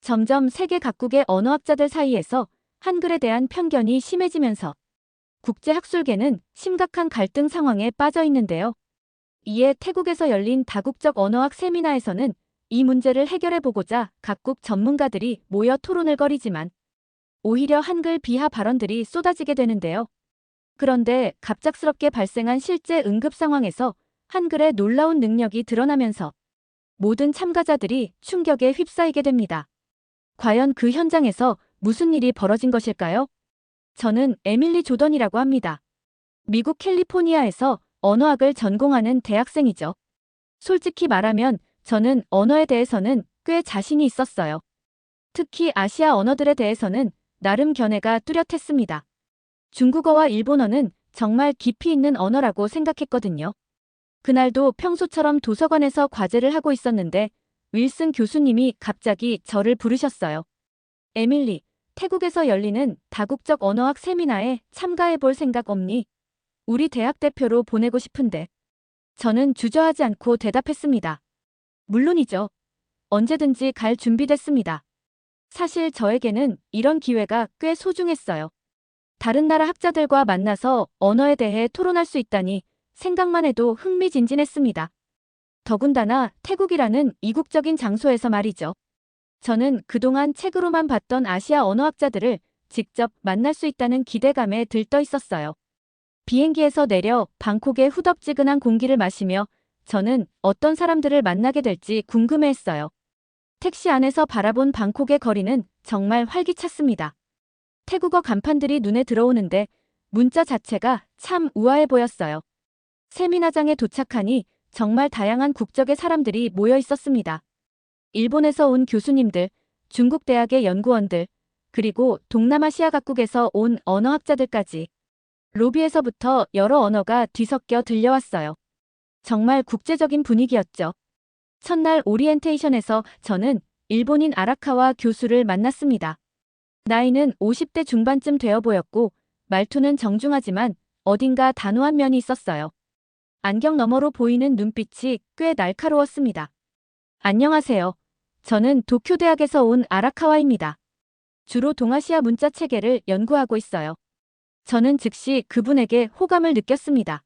점점 세계 각국의 언어학자들 사이에서 한글에 대한 편견이 심해지면서 국제학술계는 심각한 갈등 상황에 빠져 있는데요. 이에 태국에서 열린 다국적 언어학 세미나에서는 이 문제를 해결해보고자 각국 전문가들이 모여 토론을 벌이지만 오히려 한글 비하 발언들이 쏟아지게 되는데요. 그런데 갑작스럽게 발생한 실제 응급 상황에서 한글의 놀라운 능력이 드러나면서 모든 참가자들이 충격에 휩싸이게 됩니다. 과연 그 현장에서 무슨 일이 벌어진 것일까요? 저는 에밀리 조던이라고 합니다. 미국 캘리포니아에서 언어학을 전공하는 대학생이죠. 솔직히 말하면 저는 언어에 대해서는 꽤 자신이 있었어요. 특히 아시아 언어들에 대해서는 나름 견해가 뚜렷했습니다. 중국어와 일본어는 정말 깊이 있는 언어라고 생각했거든요. 그날도 평소처럼 도서관에서 과제를 하고 있었는데 윌슨 교수님이 갑자기 저를 부르셨어요. 에밀리, 태국에서 열리는 다국적 언어학 세미나에 참가해 볼 생각 없니? 우리 대학 대표로 보내고 싶은데. 저는 주저하지 않고 대답했습니다. 물론이죠. 언제든지 갈 준비됐습니다. 사실 저에게는 이런 기회가 꽤 소중했어요. 다른 나라 학자들과 만나서 언어에 대해 토론할 수 있다니 생각만 해도 흥미진진했습니다. 더군다나 태국이라는 이국적인 장소에서 말이죠. 저는 그동안 책으로만 봤던 아시아 언어학자들을 직접 만날 수 있다는 기대감에 들떠 있었어요. 비행기에서 내려 방콕의 후덥지근한 공기를 마시며 저는 어떤 사람들을 만나게 될지 궁금해했어요. 택시 안에서 바라본 방콕의 거리는 정말 활기찼습니다. 태국어 간판들이 눈에 들어오는데 문자 자체가 참 우아해 보였어요. 세미나장에 도착하니 정말 다양한 국적의 사람들이 모여 있었습니다. 일본에서 온 교수님들, 중국 대학의 연구원들, 그리고 동남아시아 각국에서 온 언어학자들까지 로비에서부터 여러 언어가 뒤섞여 들려왔어요. 정말 국제적인 분위기였죠. 첫날 오리엔테이션에서 저는 일본인 아라카와 교수를 만났습니다. 나이는 50대 중반쯤 되어 보였고 말투는 정중하지만 어딘가 단호한 면이 있었어요. 안경 너머로 보이는 눈빛이 꽤 날카로웠습니다. 안녕하세요. 저는 도쿄대학에서 온 아라카와입니다. 주로 동아시아 문자 체계를 연구하고 있어요. 저는 즉시 그분에게 호감을 느꼈습니다.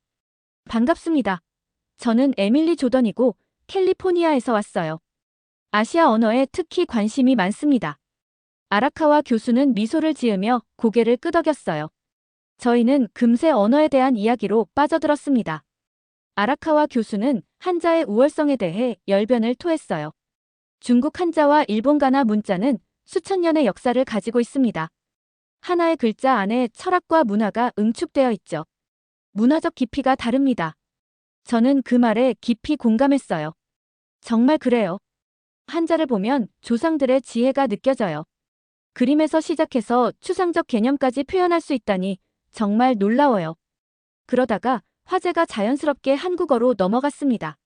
반갑습니다. 저는 에밀리 조던이고 캘리포니아에서 왔어요. 아시아 언어에 특히 관심이 많습니다. 아라카와 교수는 미소를 지으며 고개를 끄덕였어요. 저희는 금세 언어에 대한 이야기로 빠져들었습니다. 아라카와 교수는 한자의 우월성에 대해 열변을 토했어요. 중국 한자와 일본 가나 문자는 수천 년의 역사를 가지고 있습니다. 하나의 글자 안에 철학과 문화가 응축되어 있죠. 문화적 깊이가 다릅니다. 저는 그 말에 깊이 공감했어요. 정말 그래요. 한자를 보면 조상들의 지혜가 느껴져요. 그림에서 시작해서 추상적 개념까지 표현할 수 있다니 정말 놀라워요. 그러다가 화제가 자연스럽게 한국어로 넘어갔습니다.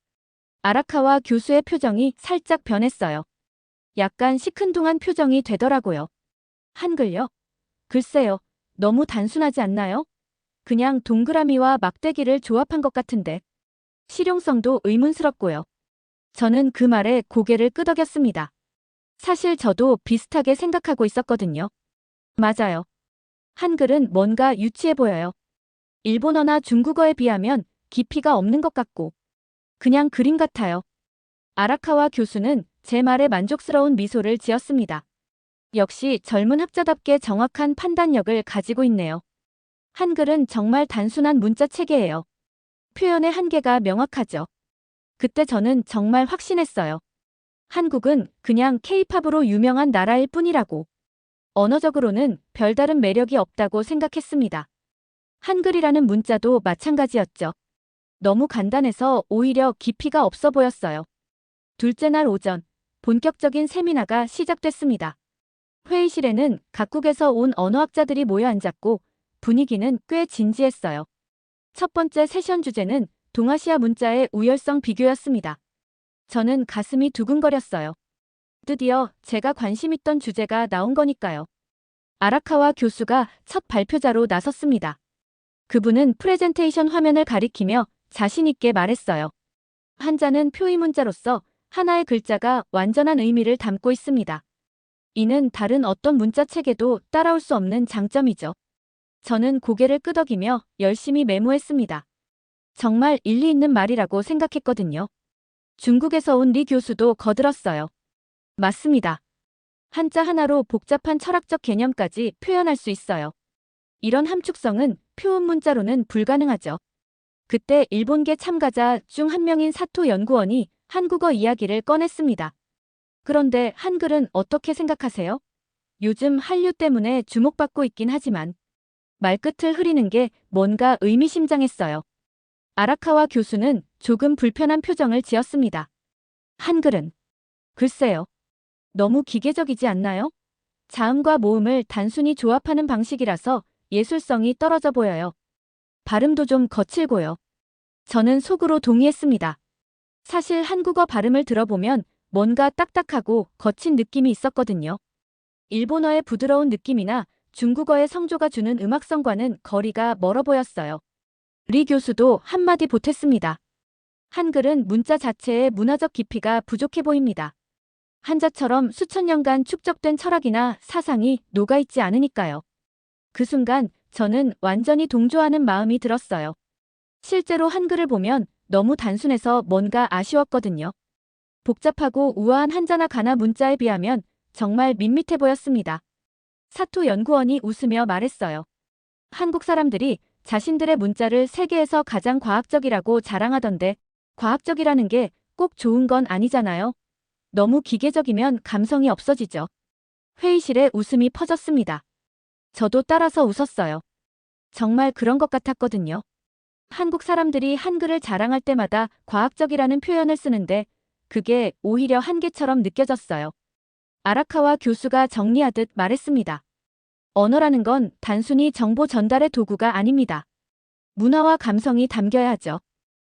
아라카와 교수의 표정이 살짝 변했어요. 약간 시큰둥한 표정이 되더라고요. 한글요? 글쎄요, 너무 단순하지 않나요? 그냥 동그라미와 막대기를 조합한 것 같은데. 실용성도 의문스럽고요. 저는 그 말에 고개를 끄덕였습니다. 사실 저도 비슷하게 생각하고 있었거든요. 맞아요. 한글은 뭔가 유치해 보여요. 일본어나 중국어에 비하면 깊이가 없는 것 같고 그냥 그림 같아요. 아라카와 교수는 제 말에 만족스러운 미소를 지었습니다. 역시 젊은 학자답게 정확한 판단력을 가지고 있네요. 한글은 정말 단순한 문자 체계예요. 표현의 한계가 명확하죠. 그때 저는 정말 확신했어요. 한국은 그냥 K-팝으로 유명한 나라일 뿐이라고. 언어적으로는 별다른 매력이 없다고 생각했습니다. 한글이라는 문자도 마찬가지였죠. 너무 간단해서 오히려 깊이가 없어 보였어요. 둘째 날 오전, 본격적인 세미나가 시작됐습니다. 회의실에는 각국에서 온 언어학자들이 모여 앉았고 분위기는 꽤 진지했어요. 첫 번째 세션 주제는 동아시아 문자의 우열성 비교였습니다. 저는 가슴이 두근거렸어요. 드디어 제가 관심 있던 주제가 나온 거니까요. 아라카와 교수가 첫 발표자로 나섰습니다. 그분은 프레젠테이션 화면을 가리키며 자신 있게 말했어요. 한자는 표의 문자로서 하나의 글자가 완전한 의미를 담고 있습니다. 이는 다른 어떤 문자책에도 따라올 수 없는 장점이죠. 저는 고개를 끄덕이며 열심히 메모했습니다. 정말 일리 있는 말이라고 생각했거든요. 중국에서 온 리 교수도 거들었어요. 맞습니다. 한자 하나로 복잡한 철학적 개념까지 표현할 수 있어요. 이런 함축성은 표음 문자로는 불가능하죠. 그때 일본계 참가자 중 한 명인 사토 연구원이 한국어 이야기를 꺼냈습니다. 그런데 한글은 어떻게 생각하세요? 요즘 한류 때문에 주목받고 있긴 하지만 말끝을 흐리는 게 뭔가 의미심장했어요. 아라카와 교수는 조금 불편한 표정을 지었습니다. 한글은 글쎄요. 너무 기계적이지 않나요? 자음과 모음을 단순히 조합하는 방식이라서 예술성이 떨어져 보여요. 발음도 좀 거칠고요. 저는 속으로 동의했습니다. 사실 한국어 발음을 들어보면 뭔가 딱딱하고 거친 느낌이 있었거든요. 일본어의 부드러운 느낌이나 중국어의 성조가 주는 음악성과는 거리가 멀어 보였어요. 리 교수도 한마디 보탰습니다. 한글은 문자 자체의 문화적 깊이가 부족해 보입니다. 한자처럼 수천 년간 축적된 철학이나 사상이 녹아있지 않으니까요. 그 순간 저는 완전히 동조하는 마음이 들었어요. 실제로 한글을 보면 너무 단순해서 뭔가 아쉬웠거든요. 복잡하고 우아한 한자나 가나 문자에 비하면 정말 밋밋해 보였습니다. 사토 연구원이 웃으며 말했어요. 한국 사람들이 자신들의 문자를 세계에서 가장 과학적이라고 자랑하던데 과학적이라는 게 꼭 좋은 건 아니잖아요. 너무 기계적이면 감성이 없어지죠. 회의실에 웃음이 퍼졌습니다. 저도 따라서 웃었어요. 정말 그런 것 같았거든요. 한국 사람들이 한글을 자랑할 때마다 과학적이라는 표현을 쓰는데 그게 오히려 한계처럼 느껴졌어요. 아라카와 교수가 정리하듯 말했습니다. 언어라는 건 단순히 정보 전달의 도구가 아닙니다. 문화와 감성이 담겨야 하죠.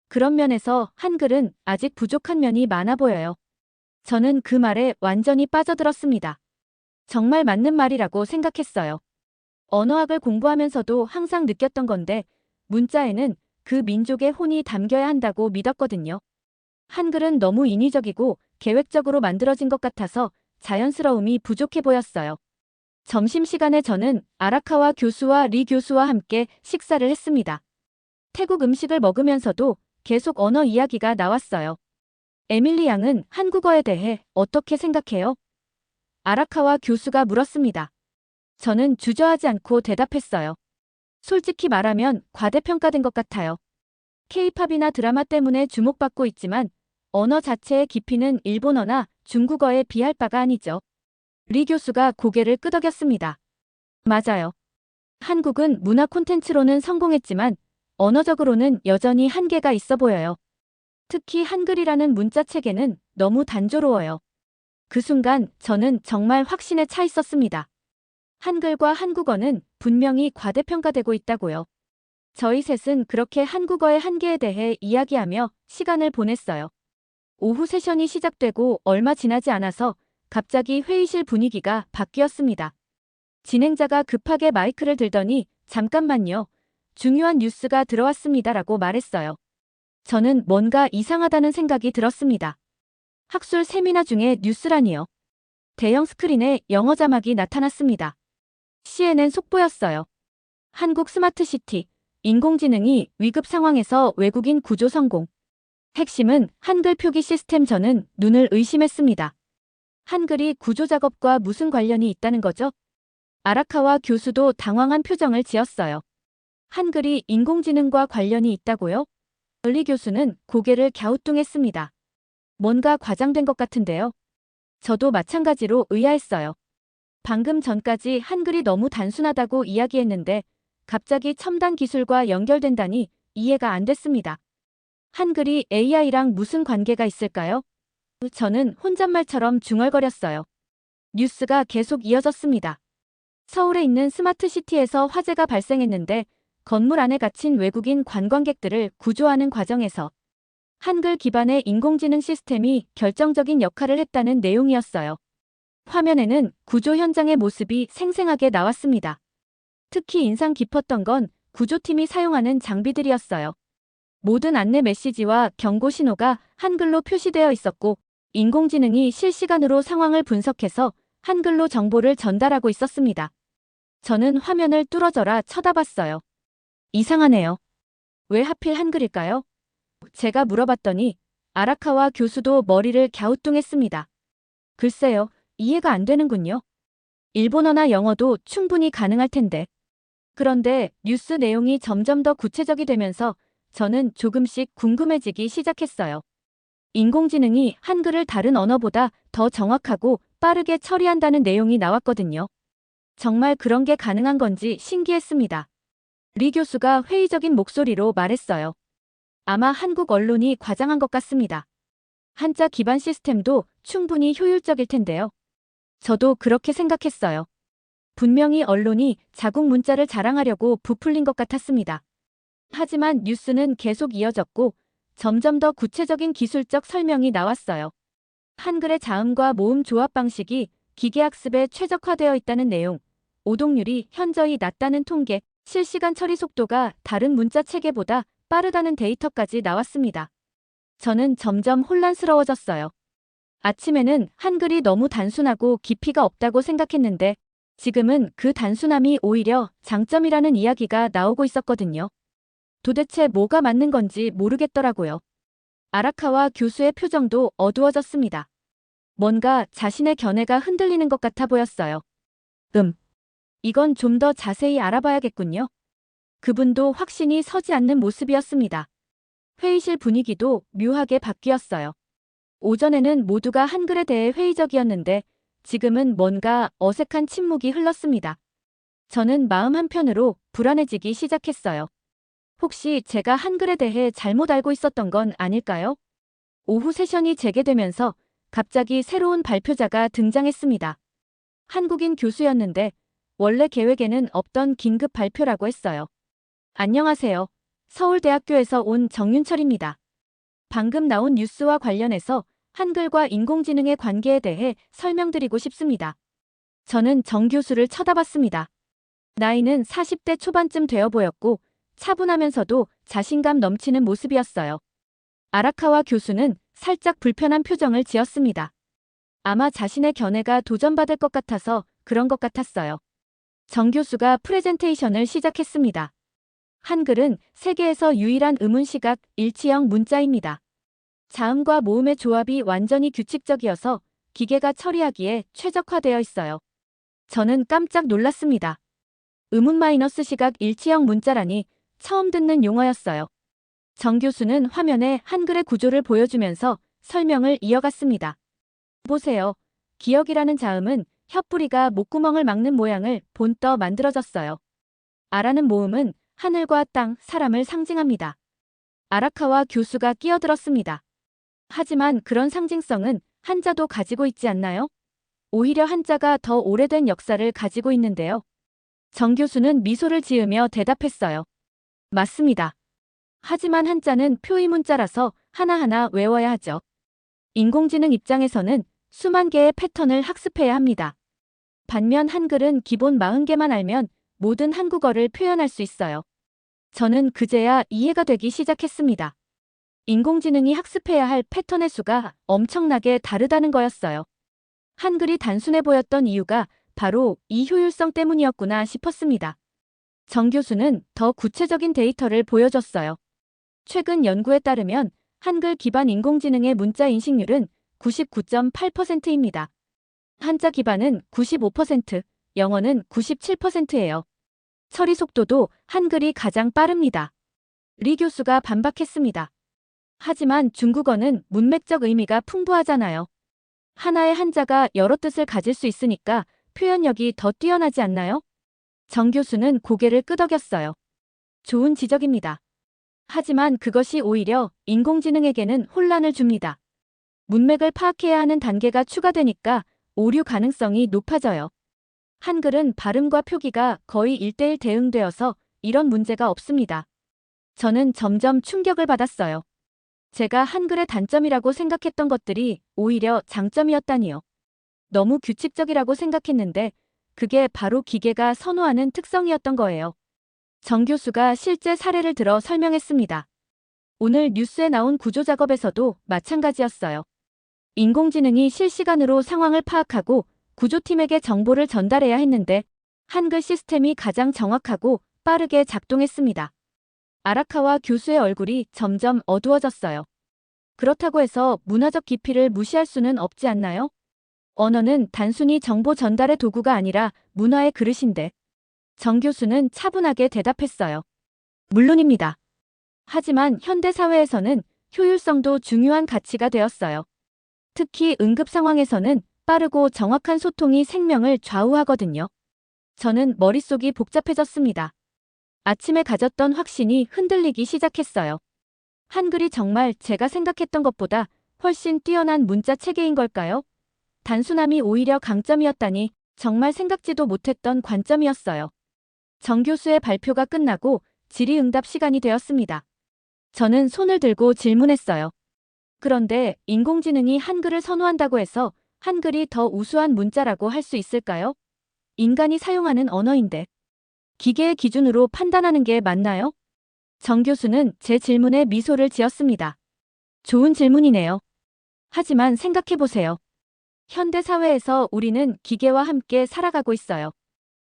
그런 면에서 한글은 아직 부족한 면이 많아 보여요. 저는 그 말에 완전히 빠져들었습니다. 정말 맞는 말이라고 생각했어요. 언어학을 공부하면서도 항상 느꼈던 건데 문자에는 그 민족의 혼이 담겨야 한다고 믿었거든요. 한글은 너무 인위적이고 계획적으로 만들어진 것 같아서 자연스러움이 부족해 보였어요. 점심시간에 저는 아라카와 교수와 리 교수와 함께 식사를 했습니다. 태국 음식을 먹으면서도 계속 언어 이야기가 나왔어요. 에밀리 양은 한국어에 대해 어떻게 생각해요? 아라카와 교수가 물었습니다. 저는 주저하지 않고 대답했어요. 솔직히 말하면 과대평가된 것 같아요. K-팝이나 드라마 때문에 주목받고 있지만 언어 자체의 깊이는 일본어나 중국어에 비할 바가 아니죠. 리 교수가 고개를 끄덕였습니다. 맞아요. 한국은 문화 콘텐츠로는 성공했지만 언어적으로는 여전히 한계가 있어 보여요. 특히 한글이라는 문자체계는 너무 단조로워요. 그 순간 저는 정말 확신에 차 있었습니다. 한글과 한국어는 분명히 과대평가되고 있다고요. 저희 셋은 그렇게 한국어의 한계에 대해 이야기하며 시간을 보냈어요. 오후 세션이 시작되고 얼마 지나지 않아서 갑자기 회의실 분위기가 바뀌었습니다. 진행자가 급하게 마이크를 들더니 잠깐만요. 중요한 뉴스가 들어왔습니다라고 말했어요. 저는 뭔가 이상하다는 생각이 들었습니다. 학술 세미나 중에 뉴스라니요. 대형 스크린에 영어 자막이 나타났습니다. CNN 속보였어요. 한국 스마트시티, 인공지능이 위급 상황에서 외국인 구조 성공. 핵심은 한글 표기 시스템. 저는 눈을 의심했습니다. 한글이 구조 작업과 무슨 관련이 있다는 거죠? 아라카와 교수도 당황한 표정을 지었어요. 한글이 인공지능과 관련이 있다고요? 리 교수는 고개를 갸우뚱했습니다. 뭔가 과장된 것 같은데요. 저도 마찬가지로 의아했어요. 방금 전까지 한글이 너무 단순하다고 이야기했는데 갑자기 첨단 기술과 연결된다니 이해가 안 됐습니다. 한글이 AI랑 무슨 관계가 있을까요? 저는 혼잣말처럼 중얼거렸어요. 뉴스가 계속 이어졌습니다. 서울에 있는 스마트시티에서 화재가 발생했는데 건물 안에 갇힌 외국인 관광객들을 구조하는 과정에서 한글 기반의 인공지능 시스템이 결정적인 역할을 했다는 내용이었어요. 화면에는 구조 현장의 모습이 생생하게 나왔습니다. 특히 인상 깊었던 건 구조팀이 사용하는 장비들이었어요. 모든 안내 메시지와 경고 신호가 한글로 표시되어 있었고 인공지능이 실시간으로 상황을 분석해서 한글로 정보를 전달하고 있었습니다. 저는 화면을 뚫어져라 쳐다봤어요. 이상하네요. 왜 하필 한글일까요? 제가 물어봤더니 아라카와 교수도 머리를 갸우뚱했습니다. 글쎄요, 이해가 안 되는군요. 일본어나 영어도 충분히 가능할 텐데. 그런데 뉴스 내용이 점점 더 구체적이 되면서 저는 조금씩 궁금해지기 시작했어요. 인공지능이 한글을 다른 언어보다 더 정확하고 빠르게 처리한다는 내용이 나왔거든요. 정말 그런 게 가능한 건지 신기했습니다. 리 교수가 회의적인 목소리로 말했어요. 아마 한국 언론이 과장한 것 같습니다. 한자 기반 시스템도 충분히 효율적일 텐데요. 저도 그렇게 생각했어요. 분명히 언론이 자국 문자를 자랑하려고 부풀린 것 같았습니다. 하지만 뉴스는 계속 이어졌고 점점 더 구체적인 기술적 설명이 나왔어요. 한글의 자음과 모음 조합 방식이 기계학습에 최적화되어 있다는 내용, 오독률이 현저히 낮다는 통계, 실시간 처리 속도가 다른 문자 체계보다 빠르다는 데이터까지 나왔습니다. 저는 점점 혼란스러워졌어요. 아침에는 한글이 너무 단순하고 깊이가 없다고 생각했는데 지금은 그 단순함이 오히려 장점이라는 이야기가 나오고 있었거든요. 도대체 뭐가 맞는 건지 모르겠더라고요. 아라카와 교수의 표정도 어두워졌습니다. 뭔가 자신의 견해가 흔들리는 것 같아 보였어요. 이건 좀 더 자세히 알아봐야겠군요. 그분도 확신이 서지 않는 모습이었습니다. 회의실 분위기도 묘하게 바뀌었어요. 오전에는 모두가 한글에 대해 회의적이었는데 지금은 뭔가 어색한 침묵이 흘렀습니다. 저는 마음 한편으로 불안해지기 시작했어요. 혹시 제가 한글에 대해 잘못 알고 있었던 건 아닐까요? 오후 세션이 재개되면서 갑자기 새로운 발표자가 등장했습니다. 한국인 교수였는데 원래 계획에는 없던 긴급 발표라고 했어요. 안녕하세요. 서울대학교에서 온 정윤철입니다. 방금 나온 뉴스와 관련해서 한글과 인공지능의 관계에 대해 설명드리고 싶습니다. 저는 정 교수를 쳐다봤습니다. 나이는 40대 초반쯤 되어 보였고 차분하면서도 자신감 넘치는 모습이었어요. 아라카와 교수는 살짝 불편한 표정을 지었습니다. 아마 자신의 견해가 도전받을 것 같아서 그런 것 같았어요. 정 교수가 프레젠테이션을 시작했습니다. 한글은 세계에서 유일한 음운시각 일치형 문자입니다. 자음과 모음의 조합이 완전히 규칙적이어서 기계가 처리하기에 최적화되어 있어요. 저는 깜짝 놀랐습니다. 음운 마이너스 시각 일치형 문자라니 처음 듣는 용어였어요. 정 교수는 화면에 한글의 구조를 보여주면서 설명을 이어갔습니다. 보세요. 기역이라는 자음은 혀뿌리가 목구멍을 막는 모양을 본떠 만들어졌어요. 아라는 모음은 하늘과 땅, 사람을 상징합니다. 아라카와 교수가 끼어들었습니다. 하지만 그런 상징성은 한자도 가지고 있지 않나요? 오히려 한자가 더 오래된 역사를 가지고 있는데요. 정 교수는 미소를 지으며 대답했어요. 맞습니다. 하지만 한자는 표의문자라서 하나하나 외워야 하죠. 인공지능 입장에서는 수만 개의 패턴을 학습해야 합니다. 반면 한글은 기본 40개만 알면 모든 한국어를 표현할 수 있어요. 저는 그제야 이해가 되기 시작했습니다. 인공지능이 학습해야 할 패턴의 수가 엄청나게 다르다는 거였어요. 한글이 단순해 보였던 이유가 바로 이 효율성 때문이었구나 싶었습니다. 정 교수는 더 구체적인 데이터를 보여줬어요. 최근 연구에 따르면 한글 기반 인공지능의 문자 인식률은 99.8%입니다. 한자 기반은 95%, 영어는 97%예요. 처리 속도도 한글이 가장 빠릅니다. 리 교수가 반박했습니다. 하지만 중국어는 문맥적 의미가 풍부하잖아요. 하나의 한자가 여러 뜻을 가질 수 있으니까 표현력이 더 뛰어나지 않나요? 정 교수는 고개를 끄덕였어요. 좋은 지적입니다. 하지만 그것이 오히려 인공지능에게는 혼란을 줍니다. 문맥을 파악해야 하는 단계가 추가되니까 오류 가능성이 높아져요. 한글은 발음과 표기가 거의 1:1 대응되어서 이런 문제가 없습니다. 저는 점점 충격을 받았어요. 제가 한글의 단점이라고 생각했던 것들이 오히려 장점이었다니요. 너무 규칙적이라고 생각했는데 그게 바로 기계가 선호하는 특성이었던 거예요. 정 교수가 실제 사례를 들어 설명했습니다. 오늘 뉴스에 나온 구조 작업에서도 마찬가지였어요. 인공지능이 실시간으로 상황을 파악하고 구조팀에게 정보를 전달해야 했는데 한글 시스템이 가장 정확하고 빠르게 작동했습니다. 아라카와 교수의 얼굴이 점점 어두워졌어요. 그렇다고 해서 문화적 깊이를 무시할 수는 없지 않나요? 언어는 단순히 정보 전달의 도구가 아니라 문화의 그릇인데. 정 교수는 차분하게 대답했어요. 물론입니다. 하지만 현대 사회에서는 효율성도 중요한 가치가 되었어요. 특히 응급 상황에서는 빠르고 정확한 소통이 생명을 좌우하거든요. 저는 머릿속이 복잡해졌습니다. 아침에 가졌던 확신이 흔들리기 시작했어요. 한글이 정말 제가 생각했던 것보다 훨씬 뛰어난 문자 체계인 걸까요? 단순함이 오히려 강점이었다니 정말 생각지도 못했던 관점이었어요. 정 교수의 발표가 끝나고 질의응답 시간이 되었습니다. 저는 손을 들고 질문했어요. 그런데 인공지능이 한글을 선호한다고 해서 한글이 더 우수한 문자라고 할 수 있을까요? 인간이 사용하는 언어인데 기계의 기준으로 판단하는 게 맞나요? 정 교수는 제 질문에 미소를 지었습니다. 좋은 질문이네요. 하지만 생각해보세요. 현대 사회에서 우리는 기계와 함께 살아가고 있어요.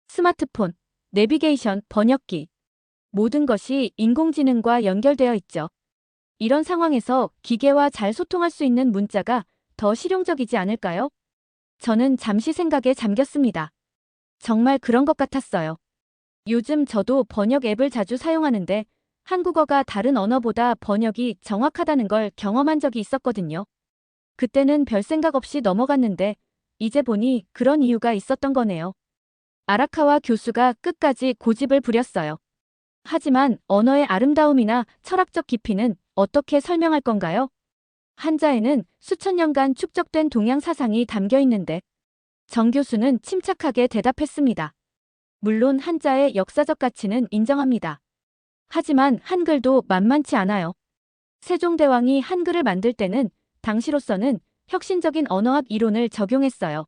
스마트폰, 내비게이션, 번역기. 모든 것이 인공지능과 연결되어 있죠. 이런 상황에서 기계와 잘 소통할 수 있는 문자가 더 실용적이지 않을까요? 저는 잠시 생각에 잠겼습니다. 정말 그런 것 같았어요. 요즘 저도 번역 앱을 자주 사용하는데 한국어가 다른 언어보다 번역이 정확하다는 걸 경험한 적이 있었거든요. 그때는 별 생각 없이 넘어갔는데 이제 보니 그런 이유가 있었던 거네요. 아라카와 교수가 끝까지 고집을 부렸어요. 하지만 언어의 아름다움이나 철학적 깊이는 어떻게 설명할 건가요? 한자에는 수천 년간 축적된 동양 사상이 담겨 있는데 정 교수는 침착하게 대답했습니다. 물론 한자의 역사적 가치는 인정합니다. 하지만 한글도 만만치 않아요. 세종대왕이 한글을 만들 때는 당시로서는 혁신적인 언어학 이론을 적용했어요.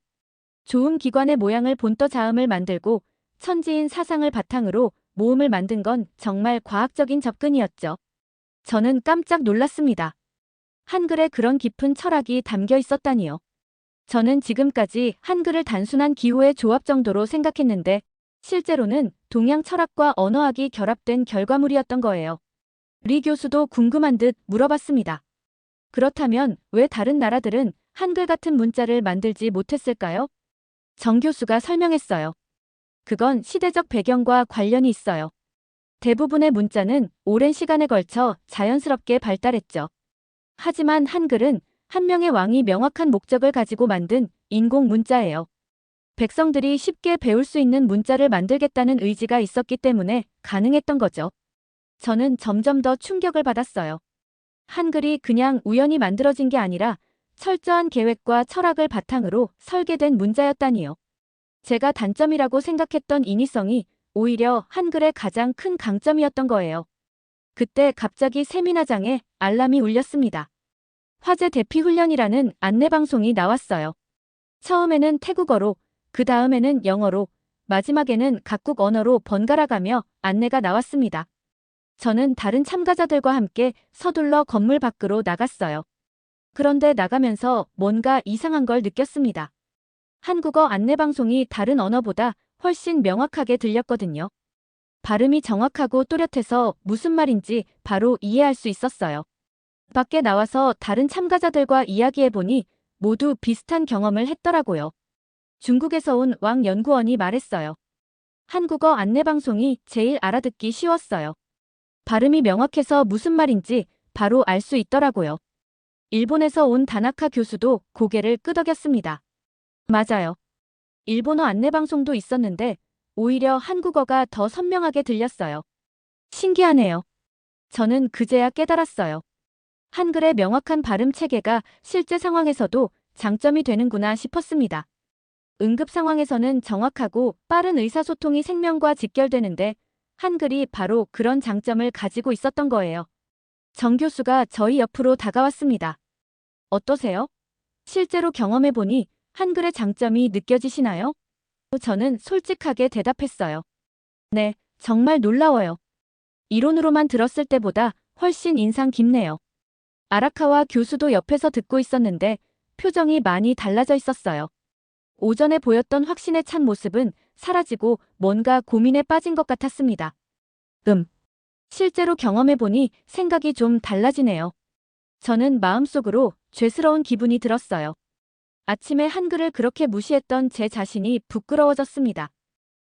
조음 기관의 모양을 본떠 자음을 만들고 천지인 사상을 바탕으로 모음을 만든 건 정말 과학적인 접근이었죠. 저는 깜짝 놀랐습니다. 한글에 그런 깊은 철학이 담겨 있었다니요. 저는 지금까지 한글을 단순한 기호의 조합 정도로 생각했는데 실제로는 동양 철학과 언어학이 결합된 결과물이었던 거예요. 리 교수도 궁금한 듯 물어봤습니다. 그렇다면 왜 다른 나라들은 한글 같은 문자를 만들지 못했을까요? 정 교수가 설명했어요. 그건 시대적 배경과 관련이 있어요. 대부분의 문자는 오랜 시간에 걸쳐 자연스럽게 발달했죠. 하지만 한글은 한 명의 왕이 명확한 목적을 가지고 만든 인공 문자예요. 백성들이 쉽게 배울 수 있는 문자를 만들겠다는 의지가 있었기 때문에 가능했던 거죠. 저는 점점 더 충격을 받았어요. 한글이 그냥 우연히 만들어진 게 아니라 철저한 계획과 철학을 바탕으로 설계된 문자였다니요. 제가 단점이라고 생각했던 인위성이 오히려 한글의 가장 큰 강점이었던 거예요. 그때 갑자기 세미나장에 알람이 울렸습니다. 화제 대피 훈련이라는 안내방송이 나왔어요. 처음에는 태국어로, 그 다음에는 영어로, 마지막에는 각국 언어로 번갈아가며 안내가 나왔습니다. 저는 다른 참가자들과 함께 서둘러 건물 밖으로 나갔어요. 그런데 나가면서 뭔가 이상한 걸 느꼈습니다. 한국어 안내방송이 다른 언어보다 훨씬 명확하게 들렸거든요. 발음이 정확하고 또렷해서 무슨 말인지 바로 이해할 수 있었어요. 밖에 나와서 다른 참가자들과 이야기해보니 모두 비슷한 경험을 했더라고요. 중국에서 온 왕 연구원이 말했어요. 한국어 안내방송이 제일 알아듣기 쉬웠어요. 발음이 명확해서 무슨 말인지 바로 알 수 있더라고요. 일본에서 온 다나카 교수도 고개를 끄덕였습니다. 맞아요. 일본어 안내방송도 있었는데 오히려 한국어가 더 선명하게 들렸어요. 신기하네요. 저는 그제야 깨달았어요. 한글의 명확한 발음 체계가 실제 상황에서도 장점이 되는구나 싶었습니다. 응급 상황에서는 정확하고 빠른 의사소통이 생명과 직결되는데 한글이 바로 그런 장점을 가지고 있었던 거예요. 정 교수가 저희 옆으로 다가왔습니다. 어떠세요? 실제로 경험해보니 한글의 장점이 느껴지시나요? 저는 솔직하게 대답했어요. 네, 정말 놀라워요. 이론으로만 들었을 때보다 훨씬 인상 깊네요. 아라카와 교수도 옆에서 듣고 있었는데 표정이 많이 달라져 있었어요. 오전에 보였던 확신에 찬 모습은 사라지고 뭔가 고민에 빠진 것 같았습니다. 실제로 경험해보니 생각이 좀 달라지네요. 저는 마음속으로 죄스러운 기분이 들었어요. 아침에 한글을 그렇게 무시했던 제 자신이 부끄러워졌습니다.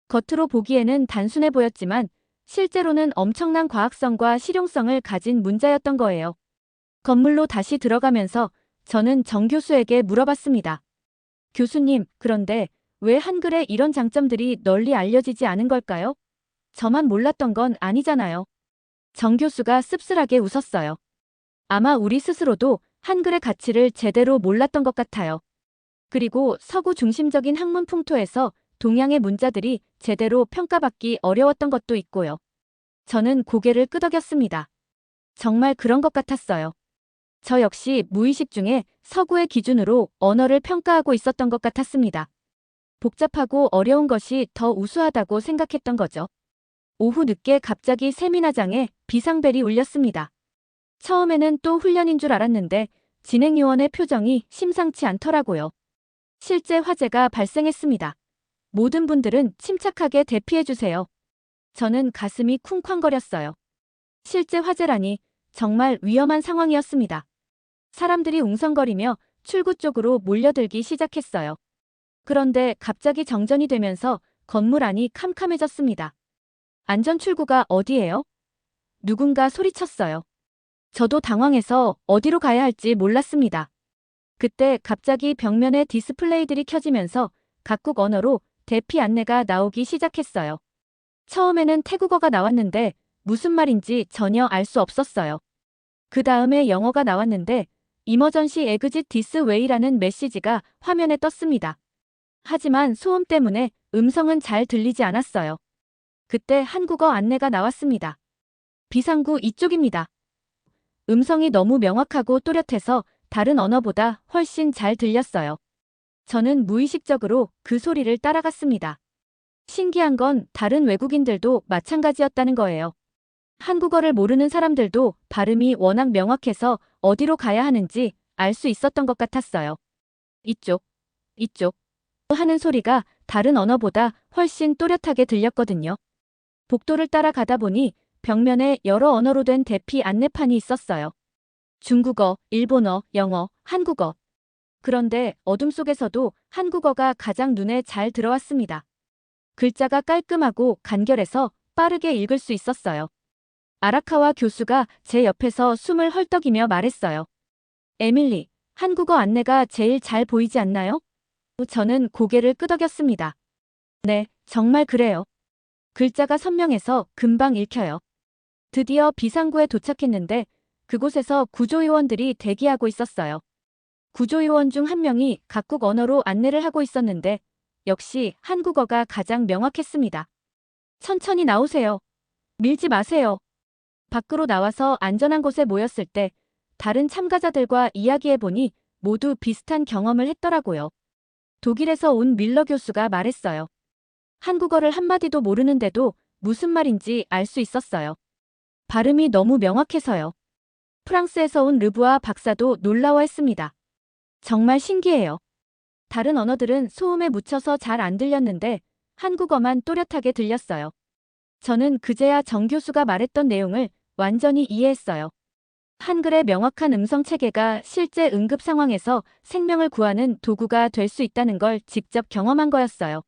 겉으로 보기에는 단순해 보였지만 실제로는 엄청난 과학성과 실용성을 가진 문자였던 거예요. 건물로 다시 들어가면서 저는 정 교수에게 물어봤습니다. 교수님, 그런데 왜 한글에 이런 장점들이 널리 알려지지 않은 걸까요? 저만 몰랐던 건 아니잖아요. 정 교수가 씁쓸하게 웃었어요. 아마 우리 스스로도 한글의 가치를 제대로 몰랐던 것 같아요. 그리고 서구 중심적인 학문 풍토에서 동양의 문자들이 제대로 평가받기 어려웠던 것도 있고요. 저는 고개를 끄덕였습니다. 정말 그런 것 같았어요. 저 역시 무의식 중에 서구의 기준으로 언어를 평가하고 있었던 것 같았습니다. 복잡하고 어려운 것이 더 우수하다고 생각했던 거죠. 오후 늦게 갑자기 세미나장에 비상벨이 울렸습니다. 처음에는 또 훈련인 줄 알았는데 진행요원의 표정이 심상치 않더라고요. 실제 화재가 발생했습니다. 모든 분들은 침착하게 대피해주세요. 저는 가슴이 쿵쾅거렸어요. 실제 화재라니 정말 위험한 상황이었습니다. 사람들이 웅성거리며 출구 쪽으로 몰려들기 시작했어요. 그런데 갑자기 정전이 되면서 건물 안이 캄캄해졌습니다. 안전 출구가 어디예요? 누군가 소리쳤어요. 저도 당황해서 어디로 가야 할지 몰랐습니다. 그때 갑자기 벽면에 디스플레이들이 켜지면서 각국 언어로 대피 안내가 나오기 시작했어요. 처음에는 태국어가 나왔는데 무슨 말인지 전혀 알 수 없었어요. 그 다음에 영어가 나왔는데 이머전시 에그짓 디스 웨이라는 메시지가 화면에 떴습니다. 하지만 소음 때문에 음성은 잘 들리지 않았어요. 그때 한국어 안내가 나왔습니다. 비상구 이쪽입니다. 음성이 너무 명확하고 또렷해서 다른 언어보다 훨씬 잘 들렸어요. 저는 무의식적으로 그 소리를 따라갔습니다. 신기한 건 다른 외국인들도 마찬가지였다는 거예요. 한국어를 모르는 사람들도 발음이 워낙 명확해서 어디로 가야 하는지 알 수 있었던 것 같았어요. 이쪽, 이쪽 하는 소리가 다른 언어보다 훨씬 또렷하게 들렸거든요. 복도를 따라가다 보니 벽면에 여러 언어로 된 대피 안내판이 있었어요. 중국어, 일본어, 영어, 한국어. 그런데 어둠 속에서도 한국어가 가장 눈에 잘 들어왔습니다. 글자가 깔끔하고 간결해서 빠르게 읽을 수 있었어요. 아라카와 교수가 제 옆에서 숨을 헐떡이며 말했어요. 에밀리, 한국어 안내가 제일 잘 보이지 않나요? 저는 고개를 끄덕였습니다. 네, 정말 그래요. 글자가 선명해서 금방 읽혀요. 드디어 비상구에 도착했는데 그곳에서 구조요원들이 대기하고 있었어요. 구조요원 중 한 명이 각국 언어로 안내를 하고 있었는데 역시 한국어가 가장 명확했습니다. 천천히 나오세요. 밀지 마세요. 밖으로 나와서 안전한 곳에 모였을 때 다른 참가자들과 이야기해보니 모두 비슷한 경험을 했더라고요. 독일에서 온 밀러 교수가 말했어요. 한국어를 한마디도 모르는데도 무슨 말인지 알 수 있었어요. 발음이 너무 명확해서요. 프랑스에서 온 르부아 박사도 놀라워했습니다. 정말 신기해요. 다른 언어들은 소음에 묻혀서 잘 안 들렸는데 한국어만 또렷하게 들렸어요. 저는 그제야 정 교수가 말했던 내용을 완전히 이해했어요. 한글의 명확한 음성 체계가 실제 응급 상황에서 생명을 구하는 도구가 될 수 있다는 걸 직접 경험한 거였어요.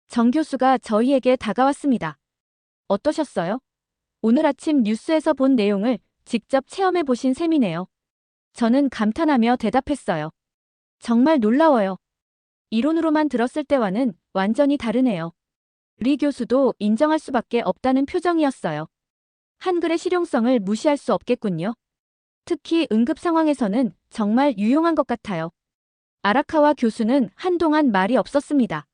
정 교수가 저희에게 다가왔습니다. 어떠셨어요? 오늘 아침 뉴스에서 본 내용을 직접 체험해 보신 셈이네요. 저는 감탄하며 대답했어요. 정말 놀라워요. 이론으로만 들었을 때와는 완전히 다르네요. 리 교수도 인정할 수밖에 없다는 표정이었어요. 한글의 실용성을 무시할 수 없겠군요. 특히 응급 상황에서는 정말 유용한 것 같아요. 아라카와 교수는 한동안 말이 없었습니다.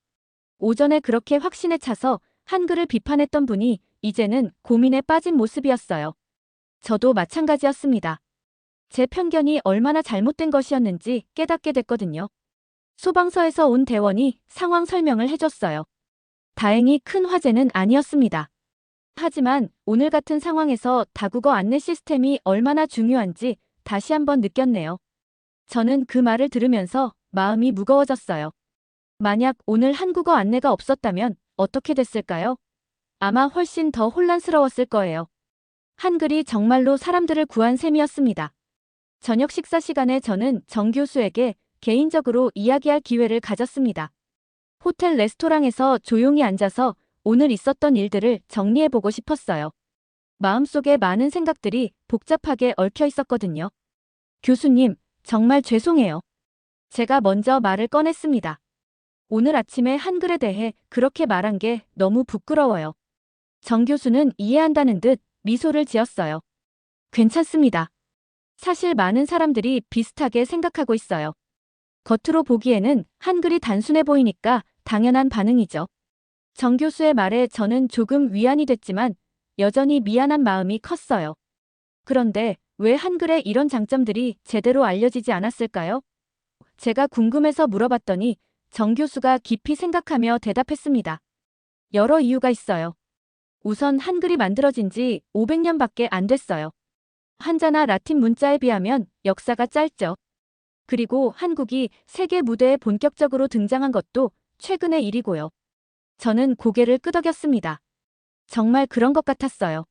오전에 그렇게 확신에 차서 한글을 비판했던 분이 이제는 고민에 빠진 모습이었어요. 저도 마찬가지였습니다. 제 편견이 얼마나 잘못된 것이었는지 깨닫게 됐거든요. 소방서에서 온 대원이 상황 설명을 해줬어요. 다행히 큰 화재는 아니었습니다. 하지만 오늘 같은 상황에서 다국어 안내 시스템이 얼마나 중요한지 다시 한번 느꼈네요. 저는 그 말을 들으면서 마음이 무거워졌어요. 만약 오늘 한국어 안내가 없었다면 어떻게 됐을까요? 아마 훨씬 더 혼란스러웠을 거예요. 한글이 정말로 사람들을 구한 셈이었습니다. 저녁 식사 시간에 저는 정 교수에게 개인적으로 이야기할 기회를 가졌습니다. 호텔 레스토랑에서 조용히 앉아서 오늘 있었던 일들을 정리해보고 싶었어요. 마음속에 많은 생각들이 복잡하게 얽혀 있었거든요. 교수님, 정말 죄송해요. 제가 먼저 말을 꺼냈습니다. 오늘 아침에 한글에 대해 그렇게 말한 게 너무 부끄러워요. 정 교수는 이해한다는 듯 미소를 지었어요. 괜찮습니다. 사실 많은 사람들이 비슷하게 생각하고 있어요. 겉으로 보기에는 한글이 단순해 보이니까 당연한 반응이죠. 정 교수의 말에 저는 조금 위안이 됐지만 여전히 미안한 마음이 컸어요. 그런데 왜 한글에 이런 장점들이 제대로 알려지지 않았을까요? 제가 궁금해서 물어봤더니 정 교수가 깊이 생각하며 대답했습니다. 여러 이유가 있어요. 우선 한글이 만들어진 지 500년밖에 안 됐어요. 한자나 라틴 문자에 비하면 역사가 짧죠. 그리고 한국이 세계 무대에 본격적으로 등장한 것도 최근의 일이고요. 저는 고개를 끄덕였습니다. 정말 그런 것 같았어요.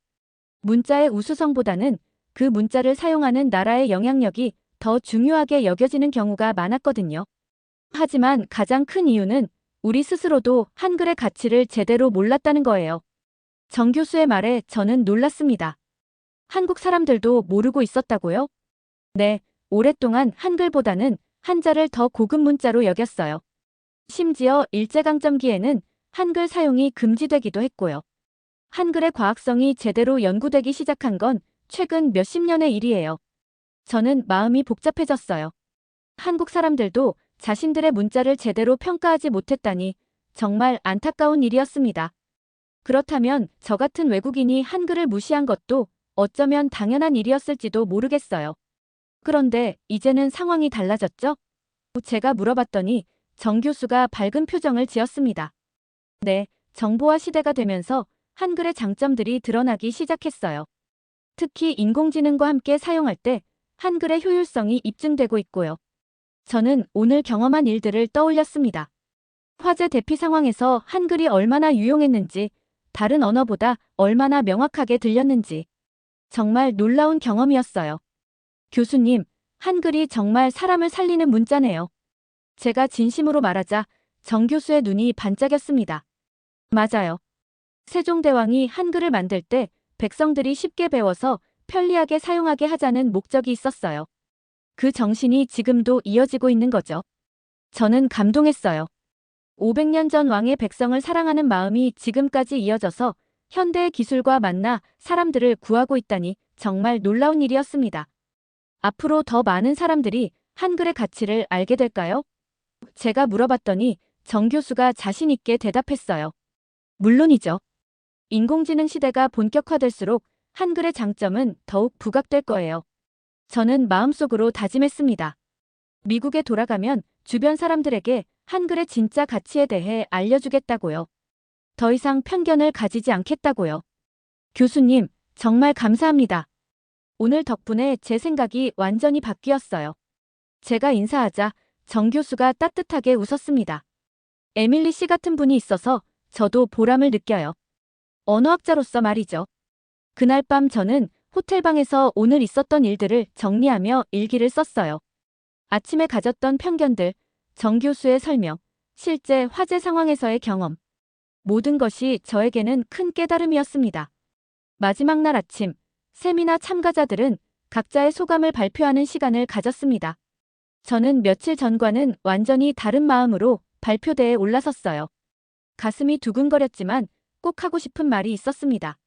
문자의 우수성보다는 그 문자를 사용하는 나라의 영향력이 더 중요하게 여겨지는 경우가 많았거든요. 하지만 가장 큰 이유는 우리 스스로도 한글의 가치를 제대로 몰랐다는 거예요. 정 교수의 말에 저는 놀랐습니다. 한국 사람들도 모르고 있었다고요? 네, 오랫동안 한글보다는 한자를 더 고급 문자로 여겼어요. 심지어 일제강점기에는 한글 사용이 금지되기도 했고요. 한글의 과학성이 제대로 연구되기 시작한 건 최근 몇십 년의 일이에요. 저는 마음이 복잡해졌어요. 한국 사람들도 자신들의 문자를 제대로 평가하지 못했다니 정말 안타까운 일이었습니다. 그렇다면 저 같은 외국인이 한글을 무시한 것도 어쩌면 당연한 일이었을지도 모르겠어요. 그런데 이제는 상황이 달라졌죠? 제가 물어봤더니 정 교수가 밝은 표정을 지었습니다. 네, 정보화 시대가 되면서 한글의 장점들이 드러나기 시작했어요. 특히 인공지능과 함께 사용할 때 한글의 효율성이 입증되고 있고요. 저는 오늘 경험한 일들을 떠올렸습니다. 화재 대피 상황에서 한글이 얼마나 유용했는지, 다른 언어보다 얼마나 명확하게 들렸는지. 정말 놀라운 경험이었어요. 교수님, 한글이 정말 사람을 살리는 문자네요. 제가 진심으로 말하자 정 교수의 눈이 반짝였습니다. 맞아요. 세종대왕이 한글을 만들 때 백성들이 쉽게 배워서 편리하게 사용하게 하자는 목적이 있었어요. 그 정신이 지금도 이어지고 있는 거죠. 저는 감동했어요. 500년 전 왕의 백성을 사랑하는 마음이 지금까지 이어져서 현대의 기술과 만나 사람들을 구하고 있다니 정말 놀라운 일이었습니다. 앞으로 더 많은 사람들이 한글의 가치를 알게 될까요? 제가 물어봤더니 정 교수가 자신 있게 대답했어요. 물론이죠. 인공지능 시대가 본격화될수록 한글의 장점은 더욱 부각될 거예요. 저는 마음속으로 다짐했습니다. 미국에 돌아가면 주변 사람들에게 한글의 진짜 가치에 대해 알려주겠다고요. 더 이상 편견을 가지지 않겠다고요. 교수님, 정말 감사합니다. 오늘 덕분에 제 생각이 완전히 바뀌었어요. 제가 인사하자 정 교수가 따뜻하게 웃었습니다. 에밀리 씨 같은 분이 있어서 저도 보람을 느껴요. 언어학자로서 말이죠. 그날 밤 저는 호텔방에서 오늘 있었던 일들을 정리하며 일기를 썼어요. 아침에 가졌던 편견들, 정 교수의 설명, 실제 화재 상황에서의 경험. 모든 것이 저에게는 큰 깨달음이었습니다. 마지막 날 아침, 세미나 참가자들은 각자의 소감을 발표하는 시간을 가졌습니다. 저는 며칠 전과는 완전히 다른 마음으로 발표대에 올라섰어요. 가슴이 두근거렸지만 꼭 하고 싶은 말이 있었습니다.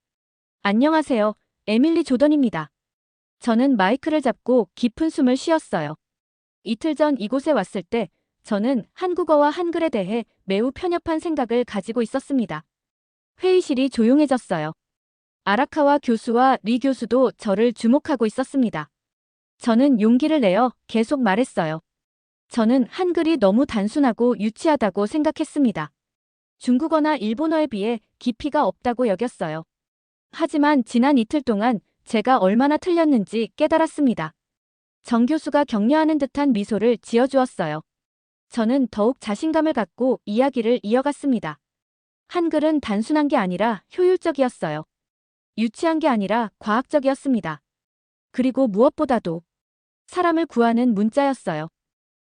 안녕하세요, 에밀리 조던입니다. 저는 마이크를 잡고 깊은 숨을 쉬었어요. 이틀 전 이곳에 왔을 때 저는 한국어와 한글에 대해 매우 편협한 생각을 가지고 있었습니다. 회의실이 조용해졌어요. 아라카와 교수와 리 교수도 저를 주목하고 있었습니다. 저는 용기를 내어 계속 말했어요. 저는 한글이 너무 단순하고 유치하다고 생각했습니다. 중국어나 일본어에 비해 깊이가 없다고 여겼어요. 하지만 지난 이틀 동안 제가 얼마나 틀렸는지 깨달았습니다. 정 교수가 격려하는 듯한 미소를 지어주었어요. 저는 더욱 자신감을 갖고 이야기를 이어갔습니다. 한글은 단순한 게 아니라 효율적이었어요. 유치한 게 아니라 과학적이었습니다. 그리고 무엇보다도 사람을 구하는 문자였어요.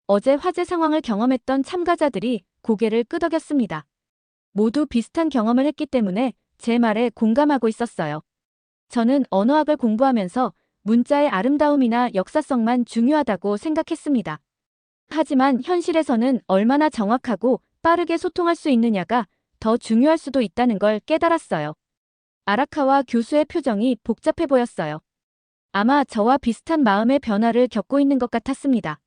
어제 화재 상황을 경험했던 참가자들이 고개를 끄덕였습니다. 모두 비슷한 경험을 했기 때문에 제 말에 공감하고 있었어요. 저는 언어학을 공부하면서 문자의 아름다움이나 역사성만 중요하다고 생각했습니다. 하지만 현실에서는 얼마나 정확하고 빠르게 소통할 수 있느냐가 더 중요할 수도 있다는 걸 깨달았어요. 아라카와 교수의 표정이 복잡해 보였어요. 아마 저와 비슷한 마음의 변화를 겪고 있는 것 같았습니다.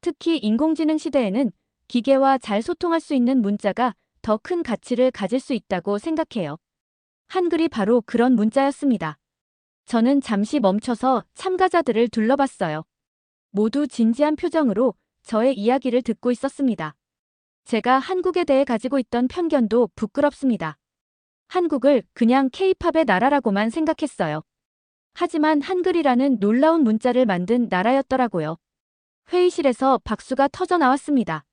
특히 인공지능 시대에는 기계와 잘 소통할 수 있는 문자가 더 큰 가치를 가질 수 있다고 생각해요. 한글이 바로 그런 문자였습니다. 저는 잠시 멈춰서 참가자들을 둘러봤어요. 모두 진지한 표정으로 저의 이야기를 듣고 있었습니다. 제가 한국에 대해 가지고 있던 편견도 부끄럽습니다. 한국을 그냥 K-팝의 나라라고만 생각했어요. 하지만 한글이라는 놀라운 문자를 만든 나라였더라고요. 회의실에서 박수가 터져 나왔습니다.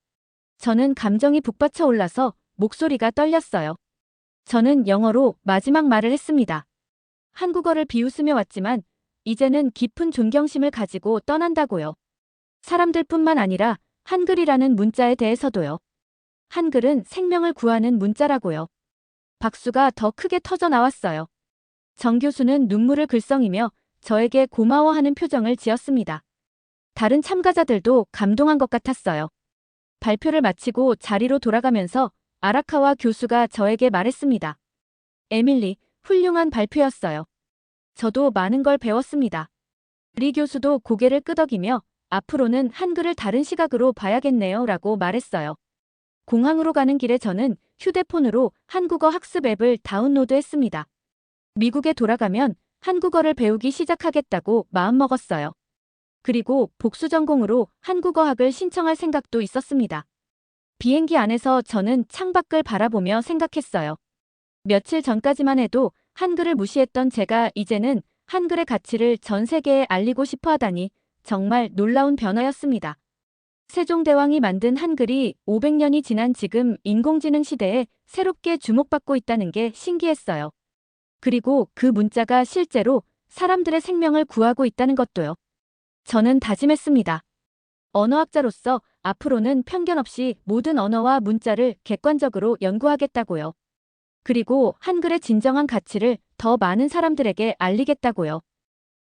저는 감정이 북받쳐 올라서 목소리가 떨렸어요. 저는 영어로 마지막 말을 했습니다. 한국어를 비웃으며 왔지만 이제는 깊은 존경심을 가지고 떠난다고요. 사람들뿐만 아니라 한글이라는 문자에 대해서도요. 한글은 생명을 구하는 문자라고요. 박수가 더 크게 터져 나왔어요. 정 교수는 눈물을 글썽이며 저에게 고마워하는 표정을 지었습니다. 다른 참가자들도 감동한 것 같았어요. 발표를 마치고 자리로 돌아가면서 아라카와 교수가 저에게 말했습니다. 에밀리, 훌륭한 발표였어요. 저도 많은 걸 배웠습니다. 리 교수도 고개를 끄덕이며 앞으로는 한글을 다른 시각으로 봐야겠네요 라고 말했어요. 공항으로 가는 길에 저는 휴대폰으로 한국어 학습 앱을 다운로드했습니다. 미국에 돌아가면 한국어를 배우기 시작하겠다고 마음먹었어요. 그리고 복수 전공으로 한국어학을 신청할 생각도 있었습니다. 비행기 안에서 저는 창밖을 바라보며 생각했어요. 며칠 전까지만 해도 한글을 무시했던 제가 이제는 한글의 가치를 전 세계에 알리고 싶어 하다니 정말 놀라운 변화였습니다. 세종대왕이 만든 한글이 500년이 지난 지금 인공지능 시대에 새롭게 주목받고 있다는 게 신기했어요. 그리고 그 문자가 실제로 사람들의 생명을 구하고 있다는 것도요. 저는 다짐했습니다. 언어학자로서 앞으로는 편견 없이 모든 언어와 문자를 객관적으로 연구하겠다고요. 그리고 한글의 진정한 가치를 더 많은 사람들에게 알리겠다고요.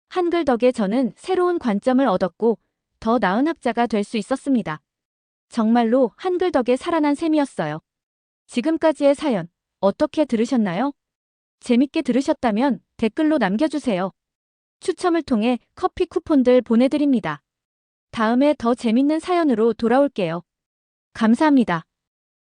한글 덕에 저는 새로운 관점을 얻었고 더 나은 학자가 될 수 있었습니다. 정말로 한글 덕에 살아난 셈이었어요. 지금까지의 사연 어떻게 들으셨나요? 재밌게 들으셨다면 댓글로 남겨주세요. 추첨을 통해 커피 쿠폰들 보내드립니다. 다음에 더 재밌는 사연으로 돌아올게요. 감사합니다.